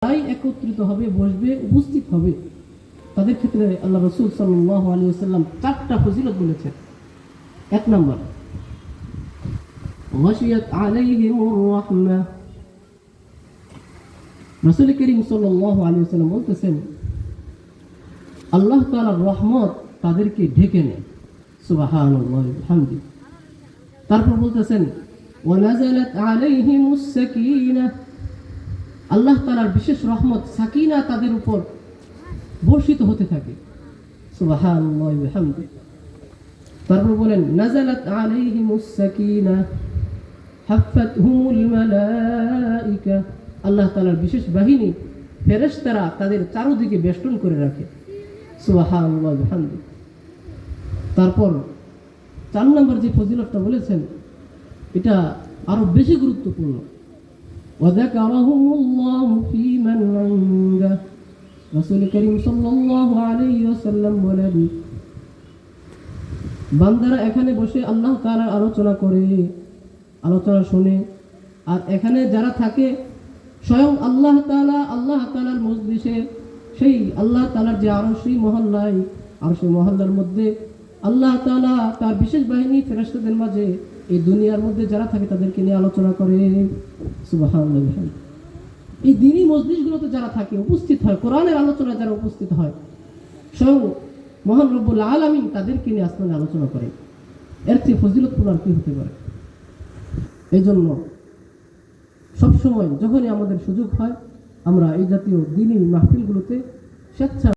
একত্রিত হবে, বসবে, উপস্থিত হবে, তাদের ক্ষেত্রে আল্লাহ রাসূল সাল্লাল্লাহু আলাইহি ওয়াসাল্লাম 4টা ফজিলত বলেছেন। এক নম্বর, ওয়াশিয়াত আলাইহিমুর রাহমাহ। রাসূল করিম সাল্লাল্লাহু আলাইহি ওয়াসাল্লাম বলতেছেন, আল্লাহ তাআলার রহমত তাদেরকে ঢেকে নেয়। সুবহানাল্লাহি ওয়া বিহামদিহি। তারপর বলতেছেন, ওয়া নাযালাত আলাইহিমুস সাকিনাহ। আল্লাহ তাআলার বিশেষ রহমত সাকিনা তাদের উপর বর্ষিত হতে থাকে। সুবহানাল্লাহি ওয়া বিহামদিহি। তারপর বলেন, নাযালাত আলাইহিমুস সাকিনা হাফাতহুমুল মালায়েকা। আল্লাহ তাআলার বিশেষ বাহিনী ফেরেশতারা তাদের চারদিকে বেষ্টন করে রাখে। সুবহানাল্লাহি ওয়া বিহামদিহি। তারপর 4 নম্বর যে ফজিলতটা বলেছেন, এটা আরো বেশি গুরুত্বপূর্ণ। ওয়াযাকারাহুমুল্লাহু ফী মান ইনদা। রাসূল করিম সাল্লাল্লাহু আলাইহি ওয়াসাল্লাম বলেন, বান্দারা এখানে বসে আল্লাহ তাআলার আলোচনা করে, আলোচনা শুনে, আর এখানে যারা থাকে স্বয়ং আল্লাহ তাআলার মজলিসে, সেই আল্লাহ তাআলার যে আরশি মহল্লায়, আরশি মহল্লার মধ্যে আল্লাহ তাআলা তার বিশেষ বাহিনী ফেরেশতাদের মাঝে এই দুনিয়ার মধ্যে যারা থাকে তাদেরকে নিয়ে আলোচনা করে। সুবহানাল্লাহ। এই দ্বীনি মজলিসগুলোতে যারা থাকে, উপস্থিত হয়, কোরআনের আলোচনা যারা উপস্থিত হয়, স্বয়ং মহান রব্বুল আলামিন তাদেরকে নিয়ে আসমানে আলোচনা করে। এর চেয়ে ফজিলতপূর্ণ আর কি হতে পারে? এই জন্য সবসময় যখনই আমাদের সুযোগ হয়, আমরা এই জাতীয় দ্বীনি মাহফিলগুলোতে স্বেচ্ছা